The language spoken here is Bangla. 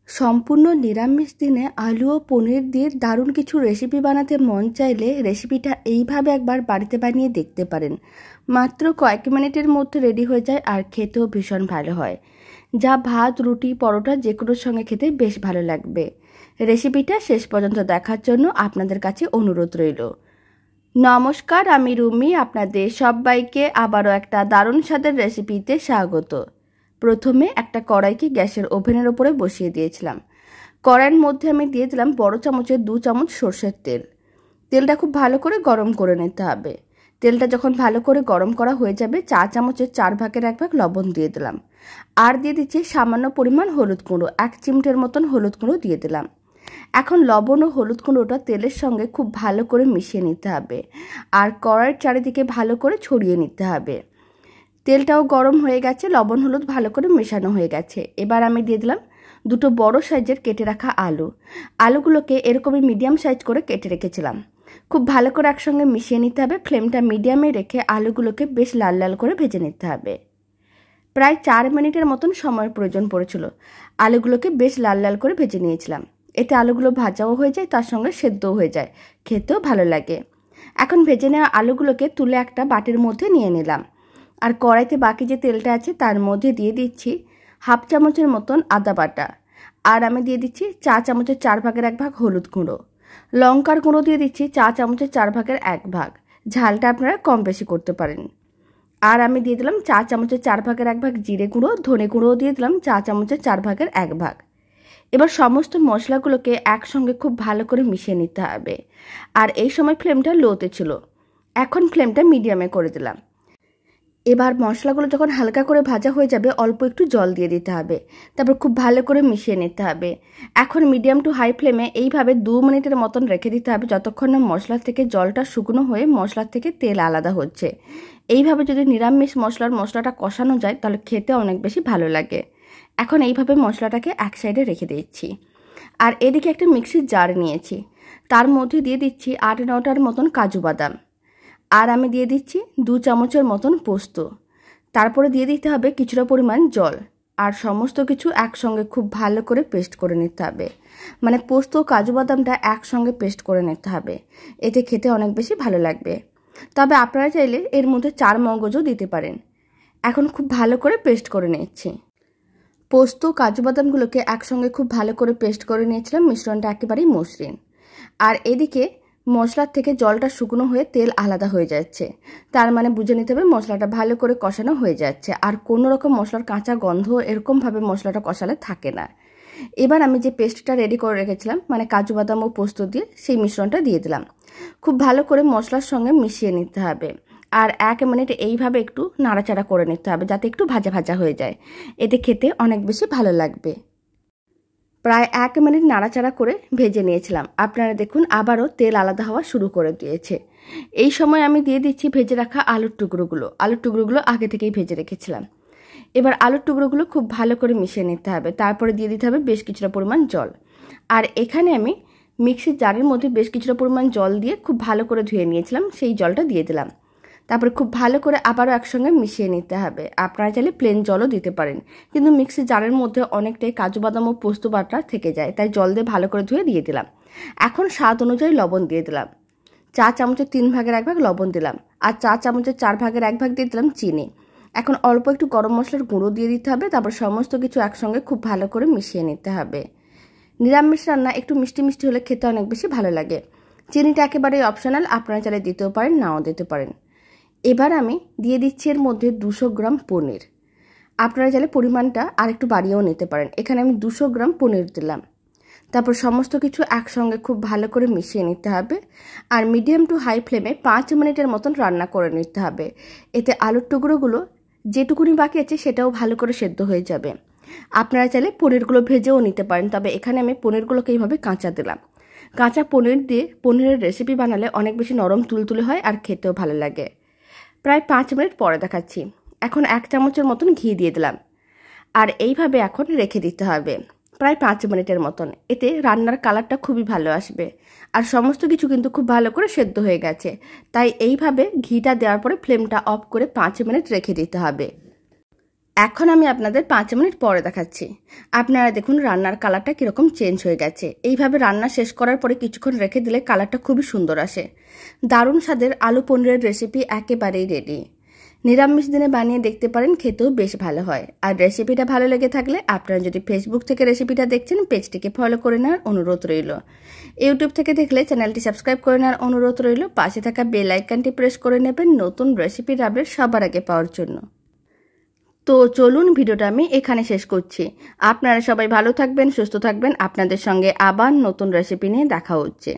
সম্পূর্ণ নিরামিষ দিনে আলু ও পনির দিয়ে দারুণ কিছু রেসিপি বানাতে মন চাইলে রেসিপিটা এইভাবে একবার বাড়িতে বানিয়ে দেখতে পারেন। মাত্র কয়েক মিনিটের মধ্যে রেডি হয়ে যায় আর খেতেও ভীষণ ভালো হয়। যা ভাত, রুটি, পরোটা যে কোনোর সঙ্গে খেতে বেশ ভালো লাগবে। রেসিপিটা শেষ পর্যন্ত দেখার জন্য আপনাদের কাছে অনুরোধ রইল। নমস্কার, আমি রুমি। আপনাদের সবাইকে আবারও একটা দারুণ স্বাদের রেসিপিতে স্বাগত। প্রথমে একটা কড়াইকে গ্যাসের ওভেনের ওপরে বসিয়ে দিয়েছিলাম। কড়াইয়ের মধ্যে আমি দিয়ে দিলাম বড় চামচের 2 চামচ সর্ষের তেল। তেলটা খুব ভালো করে গরম করে নিতে হবে। তেলটা যখন ভালো করে গরম করা হয়ে যাবে, চা চামচের 4 ভাগের 1 ভাগ লবণ দিয়ে দিলাম। আর দিয়ে দিচ্ছি সামান্য পরিমাণ হলুদ গুঁড়ো, 1 চিমটের মতন হলুদ গুঁড়ো দিয়ে দিলাম। এখন লবণ ও হলুদ গুঁড়োটা তেলের সঙ্গে খুব ভালো করে মিশিয়ে নিতে হবে আর কড়াইয়ের চারিদিকে ভালো করে ছড়িয়ে নিতে হবে। তেলটাও গরম হয়ে গেছে, লবণ হলুদ ভালো করে মেশানো হয়ে গেছে। এবার আমি দিয়ে দিলাম 2 বড় সাইজের কেটে রাখা আলু। আলুগুলোকে এরকমই মিডিয়াম সাইজ করে কেটে রেখেছিলাম। খুব ভালো করে একসঙ্গে মিশিয়ে নিতে হবে। ফ্লেমটা মিডিয়ামে রেখে আলুগুলোকে বেশ লাল লাল করে ভেজে নিতে হবে। প্রায় 4 মিনিটের মতন সময়ের প্রয়োজন পড়েছিল। আলুগুলোকে বেশ লাল লাল করে ভেজে নিয়েছিলাম। এতে আলুগুলো ভাজাও হয়ে যায়, তার সঙ্গে সেদ্ধও হয়ে যায়, খেতেও ভালো লাগে। এখন ভেজে নেওয়া আলুগুলোকে তুলে একটা বাটির মধ্যে নিয়ে নিলাম। আর কড়াইতে বাকি যে তেলটা আছে তার মধ্যে দিয়ে দিচ্ছি 1/2 চামচের মতন আদা বাটা। আর আমি দিয়ে দিচ্ছি চা চামচের 4 ভাগের 1 ভাগ হলুদ গুঁড়ো। লঙ্কার গুঁড়ো দিয়ে দিচ্ছি চা চামচের 4 ভাগের 1 ভাগ। ঝালটা আপনারা কম বেশি করতে পারেন। আর আমি দিয়ে দিলাম চা চামচের 4 ভাগের 1 ভাগ জিরে গুঁড়ো। ধনে গুঁড়োও দিয়ে দিলাম চা চামচের 4 ভাগের 1 ভাগ। এবার সমস্ত মশলাগুলোকে একসঙ্গে খুব ভালো করে মিশিয়ে নিতে হবে। আর এই সময় ফ্লেমটা লোতে ছিল, এখন ফ্লেমটা মিডিয়ামে করে দিলাম। এবার মশলাগুলো যখন হালকা করে ভাজা হয়ে যাবে, অল্প একটু জল দিয়ে দিতে হবে। তারপর খুব ভালো করে মিশিয়ে নিতে হবে। এখন মিডিয়াম টু হাই ফ্লেমে এইভাবে 2 মিনিটের মতন রেখে দিতে হবে, যতক্ষণ না মশলা থেকে জলটা শুকনো হয়ে মশলার থেকে তেল আলাদা হচ্ছে। এইভাবে যদি নিরামিষ মশলাটা কষানো যায় তাহলে খেতে অনেক বেশি ভালো লাগে। এখন এইভাবে মশলাটাকে এক সাইডে রেখে দিচ্ছি। আর এদিকে একটা মিক্সির জার নিয়েছি, তার মধ্যে দিয়ে দিচ্ছি 8-9টার মতন কাজু বাদাম। আর আমি দিয়ে দিচ্ছি 2 চামচের মতন পোস্ত। তারপরে দিয়ে দিতে হবে কিছুটা পরিমাণ জল। আর সমস্ত কিছু একসঙ্গে খুব ভালো করে পেস্ট করে নিতে হবে। মানে পোস্ত ও কাজু বাদামটা একসঙ্গে পেস্ট করে নিতে হবে, এতে খেতে অনেক বেশি ভালো লাগবে। তবে আপনারা চাইলে এর মধ্যে 4 মগজও দিতে পারেন। এখন খুব ভালো করে পেস্ট করে নিচ্ছি। পোস্ত কাজু বাদামগুলোকে একসঙ্গে খুব ভালো করে পেস্ট করে নিয়েছিলাম। মিশ্রণটা একেবারেই মসৃণ। আর এদিকে মশলার থেকে জলটা শুকনো হয়ে তেল আলাদা হয়ে যাচ্ছে, তার মানে বুঝে নিতে হবে মশলাটা ভালো করে কষানো হয়ে যাচ্ছে। আর কোনো রকম মশলার কাঁচা গন্ধ এরকমভাবে মশলাটা কষালে থাকে না। এবার আমি যে পেস্টটা রেডি করে রেখেছিলাম, মানে কাজু বাদাম ও পোস্ত দিয়ে, সেই মিশ্রণটা দিয়ে দিলাম। খুব ভালো করে মশলার সঙ্গে মিশিয়ে নিতে হবে। আর 1 মিনিট এইভাবে একটু নাড়াচাড়া করে নিতে হবে, যাতে একটু ভাজা ভাজা হয়ে যায়। এতে খেতে অনেক বেশি ভালো লাগবে। প্রায় 1 মিনিট নাড়াচাড়া করে ভেজে নিয়েছিলাম। আপনারা দেখুন আবারও তেল আলাদা হওয়া শুরু করে দিয়েছে। এই সময় আমি দিয়ে দিচ্ছি ভেজে রাখা আলুর টুকরোগুলো। আলুর টুকরোগুলো আগে থেকেই ভেজে রেখেছিলাম। এবার আলুর টুকরোগুলো খুব ভালো করে মিশিয়ে নিতে হবে। তারপরে দিয়ে দিতে হবে বেশ কিছুটা পরিমাণ জল। আর এখানে আমি মিক্সির জারের মধ্যে বেশ কিছুটা পরিমাণ জল দিয়ে খুব ভালো করে ধুয়ে নিয়েছিলাম, সেই জলটা দিয়ে দিলাম। তারপরে খুব ভালো করে আবারও একসঙ্গে মিশিয়ে নিতে হবে। আপনারা চাইলে প্লেন জলও দিতে পারেন, কিন্তু মিক্সির জারের মধ্যে অনেকটাই কাজু বাদাম ও পোস্ত বাটা থেকে যায়, তাই জল দিয়ে ভালো করে ধুয়ে দিয়ে দিলাম। এখন স্বাদ অনুযায়ী লবণ দিয়ে দিলাম। চা চামচের 3 ভাগের 1 ভাগ লবণ দিলাম। আর চা চামচের 4 ভাগের 1 ভাগ দিয়ে দিলাম চিনি। এখন অল্প একটু গরম মশলার গুঁড়ো দিয়ে দিতে হবে। তারপর সমস্ত কিছু একসঙ্গে খুব ভালো করে মিশিয়ে নিতে হবে। নিরামিষ রান্না একটু মিষ্টি মিষ্টি হলে খেতে অনেক বেশি ভালো লাগে। চিনিটা একেবারেই অপশনাল, আপনারা চাইলে দিতেও পারেন, নাও দিতে পারেন। এবার আমি দিয়ে দিচ্ছি এর মধ্যে 200 গ্রাম পনির। আপনারা চাইলে পরিমাণটা আর একটু বাড়িয়েও নিতে পারেন। এখানে আমি 200 গ্রাম পনির দিলাম। তারপর সমস্ত কিছু একসঙ্গে খুব ভালো করে মিশিয়ে নিতে হবে। আর মিডিয়াম টু হাই ফ্লেমে 5 মিনিটের মতন রান্না করে নিতে হবে। এতে আলুর টুকরোগুলো যেটুকুনি বাকি আছে সেটাও ভালো করে সেদ্ধ হয়ে যাবে। আপনারা চাইলে পনিরগুলো ভেজেও নিতে পারেন, তবে এখানে আমি পনিরগুলোকে এইভাবে কাঁচা দিলাম। কাঁচা পনির দিয়ে পনিরের রেসিপি বানালে অনেক বেশি নরম তুলতুলে হয় আর খেতেও ভালো লাগে। প্রায় 5 মিনিট পরে দেখাচ্ছি। এখন 1 চামচের মতন ঘি দিয়ে দিলাম। আর এইভাবে এখন রেখে দিতে হবে প্রায় 5 মিনিটের মতন। এতে রান্নার কালারটা খুবই ভালো আসবে। আর সমস্ত কিছু কিন্তু খুব ভালো করে সেদ্ধ হয়ে গেছে, তাই এইভাবে ঘিটা দেওয়ার পরে ফ্লেমটা অফ করে 5 মিনিট রেখে দিতে হবে। এখন আমি আপনাদের 5 মিনিট পরে দেখাচ্ছি। আপনারা দেখুন রান্নার কালারটা কীরকম চেঞ্জ হয়ে গেছে। এইভাবে রান্না শেষ করার পরে কিছুক্ষণ রেখে দিলে কালারটা খুবই সুন্দর আসে। দারুণ স্বাদের আলু পনিরের রেসিপি একেবারেই রেডি। নিরামিষ দিনে বানিয়ে দেখতে পারেন, খেতেও বেশ ভালো হয়। আর রেসিপিটা ভালো লেগে থাকলে আপনারা যদি ফেসবুক থেকে রেসিপিটা দেখছেন, পেজটিকে ফলো করে নেওয়ার অনুরোধ রইল। ইউটিউব থেকে দেখলে চ্যানেলটি সাবস্ক্রাইব করে নেওয়ার অনুরোধ রইল। পাশে থাকা বেল আইকনটি প্রেস করে নেবেন নতুন রেসিপির আপডেট সবার আগে পাওয়ার জন্য। তো চলুন ভিডিওটা আমি এখানে শেষ করছি। আপনারা সবাই ভালো থাকবেন, সুস্থ থাকবেন। আপনাদের সঙ্গে আবার নতুন রেসিপি নিয়ে দেখা হচ্ছে।